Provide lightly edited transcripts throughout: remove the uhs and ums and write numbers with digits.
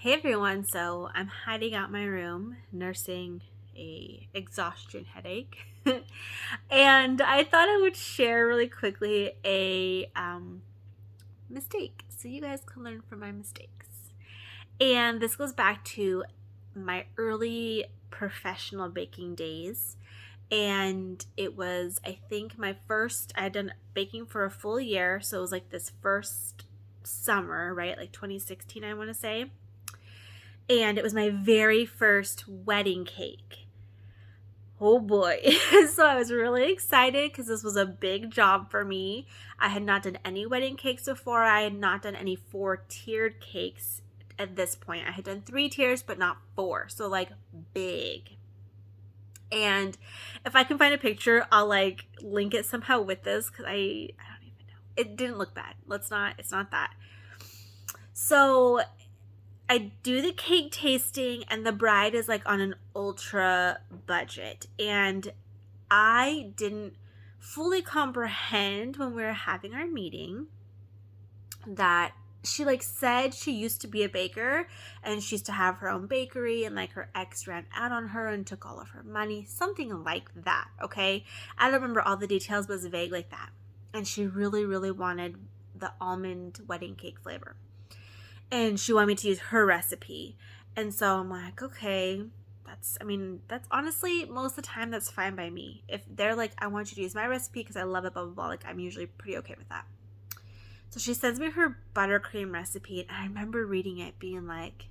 Hey everyone, so I'm hiding out my room nursing a exhaustion headache. And I thought I would share really quickly a mistake so you guys can learn from my mistakes. And this goes back to my early professional baking days. And it was, I think, I had done baking for a full year. So it was like this first summer, right? Like 2016, I want to say, and it was my very first wedding cake. Oh boy. So I was really excited because this was a big job for me. I had not done any wedding cakes before. I had not done any four tiered cakes at this point. I had done three tiers, but not four. So, like, big. And if I can find a picture, I'll like link it somehow with this because I don't even know. It didn't look bad. It's not that. So I do the cake tasting, and the bride is like on an ultra budget. And I didn't fully comprehend when we were having our meeting that she like said she used to be a baker and she used to have her own bakery, and like her ex ran out on her and took all of her money, something like that. Okay, I don't remember all the details, but it was vague like that. And she really, really wanted the almond wedding cake flavor, and she wanted me to use her recipe. And so I'm like, okay, that's honestly most of the time that's fine by me. If they're like, I want you to use my recipe because I love it, blah, blah, blah, like I'm usually pretty okay with that. So she sends me her buttercream recipe, and I remember reading it being like,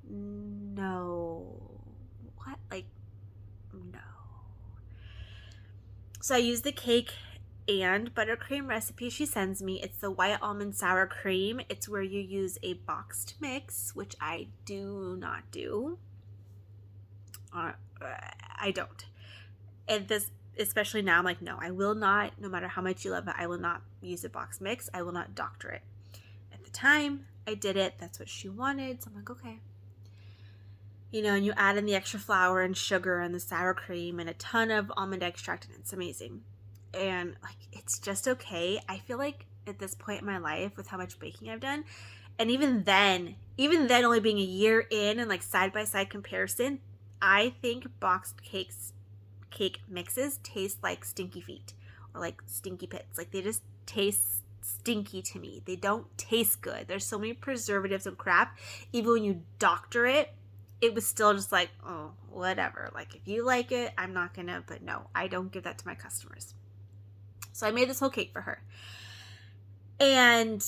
no, what? Like, no. So I use the cake and buttercream recipe she sends me. It's the white almond sour cream. It's where you use a boxed mix, which I do not do. Uh, I don't. And this, especially now, I'm like, no, I will not. No matter how much you love it, I will not use a boxed mix. I will not doctor it. At the time, I did it. That's what she wanted. So I'm like, okay. And you add in the extra flour and sugar and the sour cream and a ton of almond extract, and it's amazing. And like, it's just okay. I feel like at this point in my life, with how much baking I've done, and even then only being a year in and like side by side comparison, I think boxed cake mixes taste like stinky feet or like stinky pits. Like, they just taste stinky to me. They don't taste good. There's so many preservatives and crap. Even when you doctor it, it was still just like, oh, whatever. Like, if you like it, I'm not gonna, but no, I don't give that to my customers. So I made this whole cake for her. And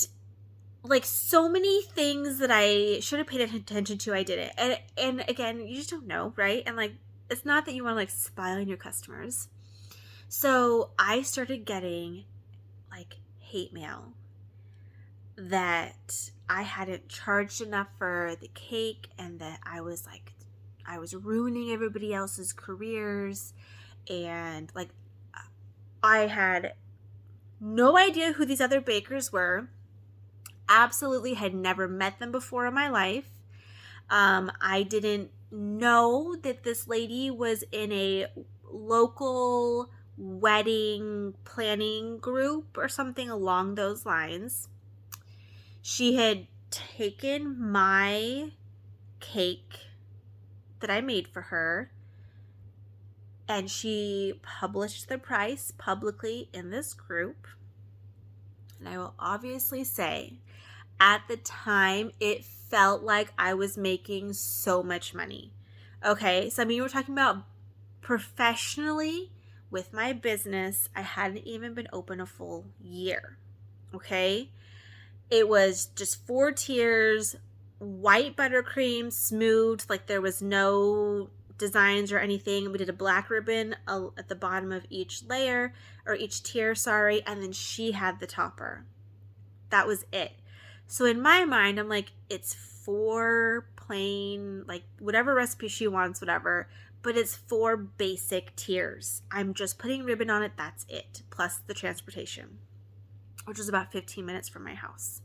like, so many things that I should have paid attention to, I did it. And again, you just don't know, right? And like, it's not that you want to like spy on your customers. So I started getting like hate mail that I hadn't charged enough for the cake, and that I was ruining everybody else's careers. And like, I had no idea who these other bakers were. Absolutely had never met them before in my life. I didn't know that this lady was in a local wedding planning group or something along those lines. She had taken my cake that I made for her, and she published the price publicly in this group. And I will obviously say, at the time, it felt like I was making so much money. Okay, so I mean, we're talking about professionally with my business. I hadn't even been open a full year. Okay, it was just four tiers, white buttercream, smooth, like there was no designs or anything. We did a black ribbon at the bottom of each layer, or each tier, sorry, and then she had the topper. That was it. So in my mind, I'm like, it's four plain, like whatever recipe she wants, whatever, but it's four basic tiers. I'm just putting ribbon on it, that's it, plus the transportation, which was about 15 minutes from my house.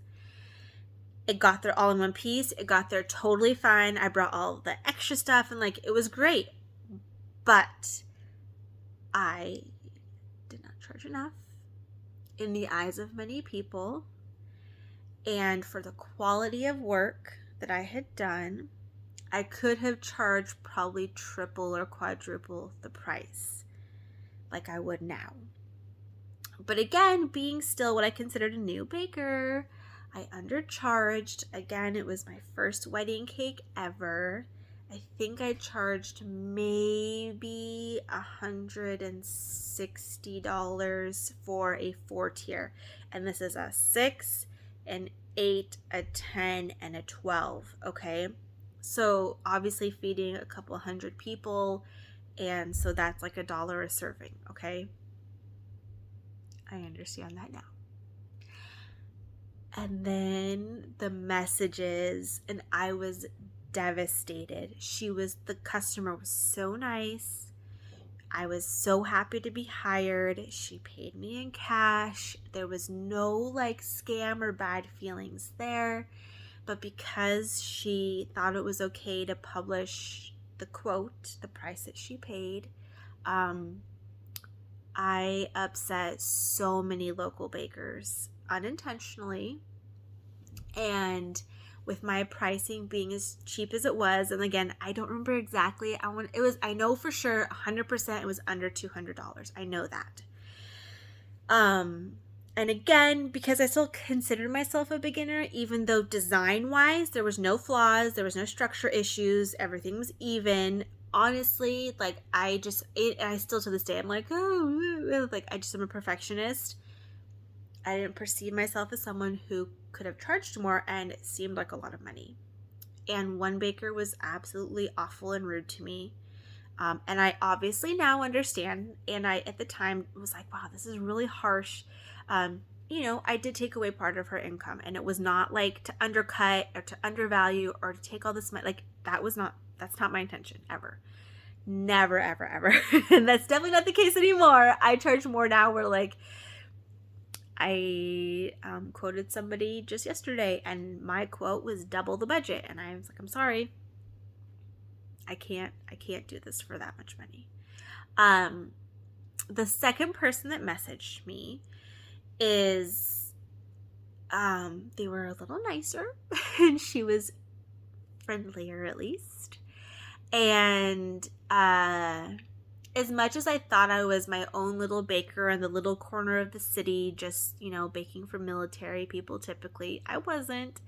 It got there all in one piece. It got there totally fine. I brought all the extra stuff, and like, it was great. But I did not charge enough in the eyes of many people, and for the quality of work that I had done, I could have charged probably triple or quadruple the price like I would now. But again, being still what I considered a new baker, I undercharged. Again, it was my first wedding cake ever. I think I charged maybe $160 for a 4-tier. And this is a 6, an 8, a 10, and a 12. Okay. So obviously feeding a couple hundred people. And so that's like $1 a serving. Okay. I understand that now. And then the messages, and I was devastated. The customer was so nice. I was so happy to be hired. She paid me in cash. There was no like scam or bad feelings there. But because she thought it was okay to publish the quote, the price that she paid, I upset so many local bakers unintentionally. And with my pricing being as cheap as it was, and again, I don't remember exactly. I know for sure 100% it was under $200. I know that. And again, because I still considered myself a beginner, even though design-wise there was no flaws, there was no structure issues, everything was even. Honestly, like I still to this day I'm like, oh, like I just am a perfectionist. I didn't perceive myself as someone who could have charged more, and it seemed like a lot of money. And one baker was absolutely awful and rude to me. And I obviously now understand, and I at the time was like, wow, this is really harsh. I did take away part of her income, and it was not like to undercut or to undervalue or to take all this money. Like that's not my intention ever. Never, ever, ever. And that's definitely not the case anymore. I charge more now. Where like I quoted somebody just yesterday, and my quote was double the budget, and I was like, I'm sorry, I can't do this for that much money. The second person that messaged me is they were a little nicer and she was friendlier at least. And as much as I thought I was my own little baker in the little corner of the city, just, baking for military people typically, I wasn't.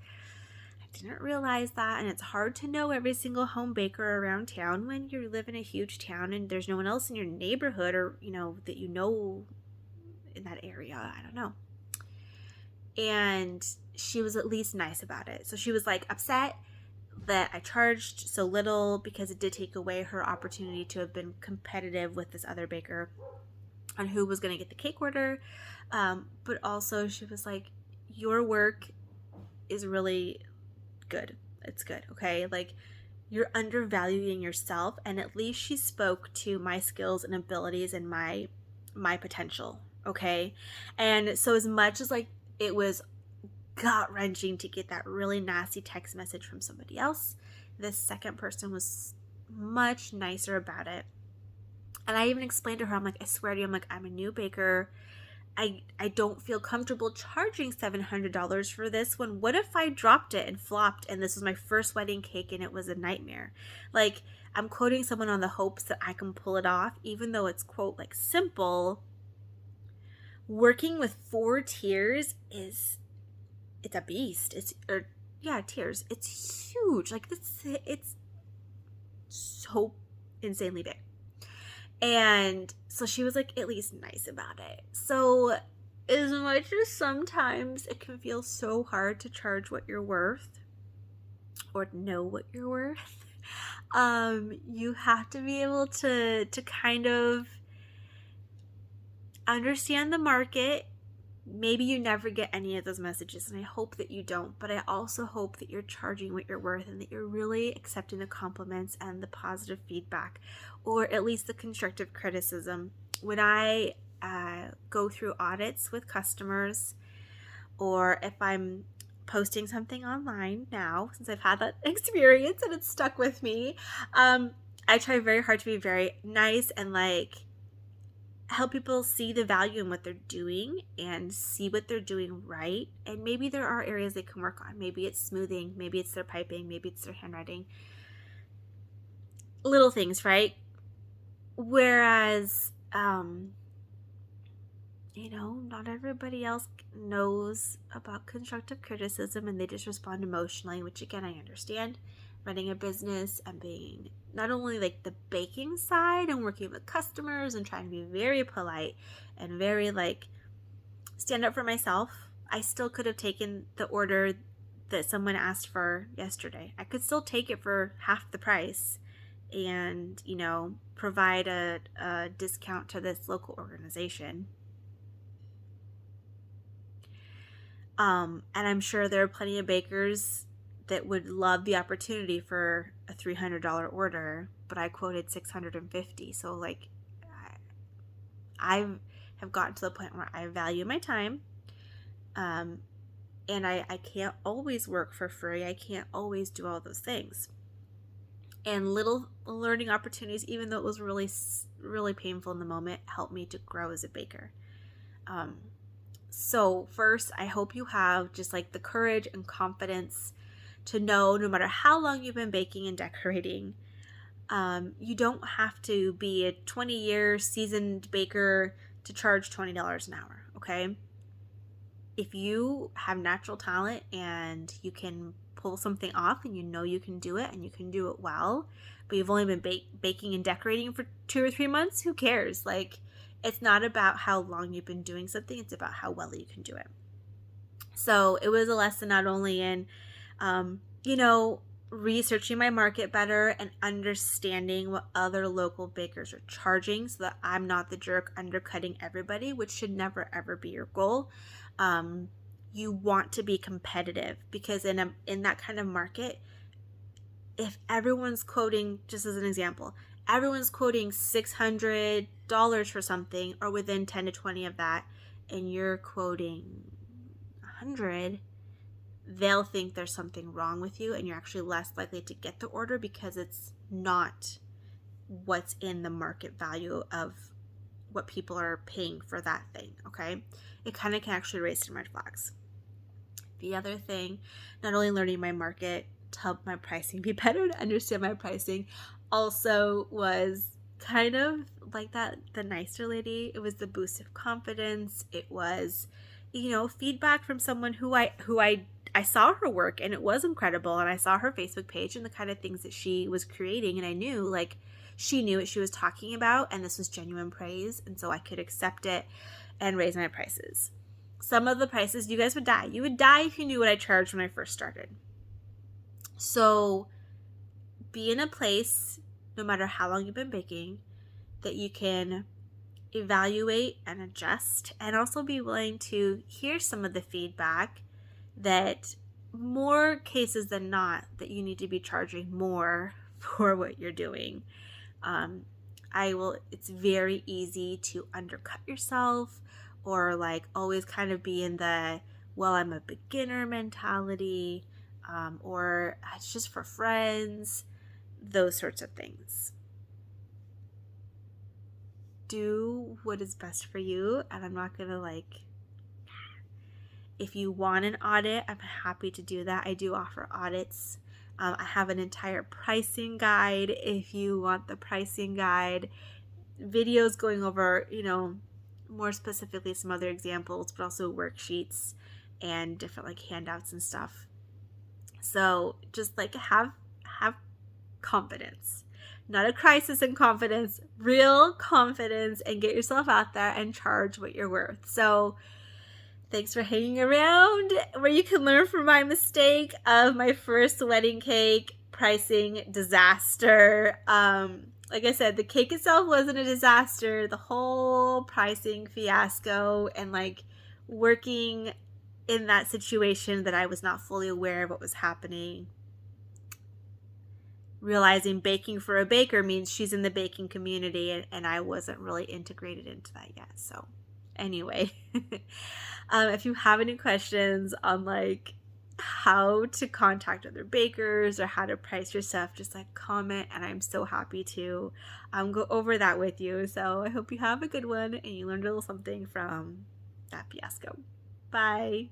I didn't realize that, and it's hard to know every single home baker around town when you live in a huge town and there's no one else in your neighborhood or, that in that area. I don't know. And she was at least nice about it. So she was like upset that I charged so little because it did take away her opportunity to have been competitive with this other baker on who was going to get the cake order. But also she was like, your work is really good. It's good. Okay. Like you're undervaluing yourself. And at least she spoke to my skills and abilities and my potential. Okay. And so as much as like it was gut-wrenching to get that really nasty text message from somebody else, this second person was much nicer about it. And I even explained to her, I'm like, I swear to you, I'm a new baker. I don't feel comfortable charging $700 for this one. What if I dropped it and flopped and this was my first wedding cake and it was a nightmare? Like, I'm quoting someone on the hopes that I can pull it off, even though it's, quote, like simple. Working with 4 tiers it's a beast. Tiers. It's huge. Like it's so insanely big. And so she was like at least nice about it. So as much as sometimes it can feel so hard to charge what you're worth or know what you're worth, you have to be able to kind of understand the market. Maybe you never get any of those messages, and I hope that you don't, but I also hope that you're charging what you're worth and that you're really accepting the compliments and the positive feedback, or at least the constructive criticism. When I go through audits with customers, or if I'm posting something online now, since I've had that experience and it's stuck with me, I try very hard to be very nice and like help people see the value in what they're doing and see what they're doing right. And maybe there are areas they can work on. Maybe it's smoothing, maybe it's their piping, maybe it's their handwriting. Little things, right? Whereas, not everybody else knows about constructive criticism and they just respond emotionally, which again, I understand. Running a business and being not only like the baking side and working with customers and trying to be very polite and very like stand up for myself, I still could have taken the order that someone asked for yesterday. I could still take it for half the price and, provide a discount to this local organization. And I'm sure there are plenty of bakers that would love the opportunity for a $300 order, but I quoted $650. So like, I have gotten to the point where I value my time. And I can't always work for free. I can't always do all those things. And little learning opportunities, even though it was really, really painful in the moment, helped me to grow as a baker. So first, I hope you have just like the courage and confidence to know no matter how long you've been baking and decorating, you don't have to be a 20-year seasoned baker to charge $20 an hour, okay? If you have natural talent and you can pull something off and you can do it and you can do it well, but you've only been baking and decorating for 2 or 3 months, who cares? Like, it's not about how long you've been doing something, it's about how well you can do it. So it was a lesson not only in, researching my market better and understanding what other local bakers are charging so that I'm not the jerk undercutting everybody, which should never ever be your goal. You want to be competitive because in that kind of market, if everyone's quoting, just as an example, everyone's quoting $600 for something or within 10 to 20 of that, and you're quoting 100, they'll think there's something wrong with you and you're actually less likely to get the order because it's not what's in the market value of what people are paying for that thing, okay? It kind of can actually raise some red flags. The other thing, not only learning my market to help my pricing be better, to understand my pricing, also was kind of like that, the nicer lady. It was the boost of confidence. It was, feedback from someone who I saw her work and it was incredible, and I saw her Facebook page and the kind of things that she was creating, and I knew like she knew what she was talking about and this was genuine praise, and so I could accept it and raise my prices. Some of the prices, you guys would die. You would die if you knew what I charged when I first started. So be in a place, no matter how long you've been baking, that you can evaluate and adjust, and also be willing to hear some of the feedback that more cases than not that you need to be charging more for what you're doing. It's very easy to undercut yourself or like always kind of be in the, well, I'm a beginner mentality, or it's just for friends, those sorts of things. Do what is best for you, and I'm not going to if you want an audit, I'm happy to do that. I do offer audits. I have an entire pricing guide if you want the pricing guide. Videos going over, more specifically some other examples, but also worksheets and different handouts and stuff. So just have confidence. Not a crisis in confidence, real confidence, and get yourself out there and charge what you're worth. So thanks for hanging around, where you can learn from my mistake of my first wedding cake pricing disaster. Like I said, the cake itself wasn't a disaster. The whole pricing fiasco and working in that situation that I was not fully aware of what was happening. Realizing baking for a baker means she's in the baking community, and I wasn't really integrated into that yet. So anyway, if you have any questions on how to contact other bakers or how to price your stuff, just like comment, and I'm so happy to go over that with you. So I hope you have a good one and you learned a little something from that fiasco. Bye.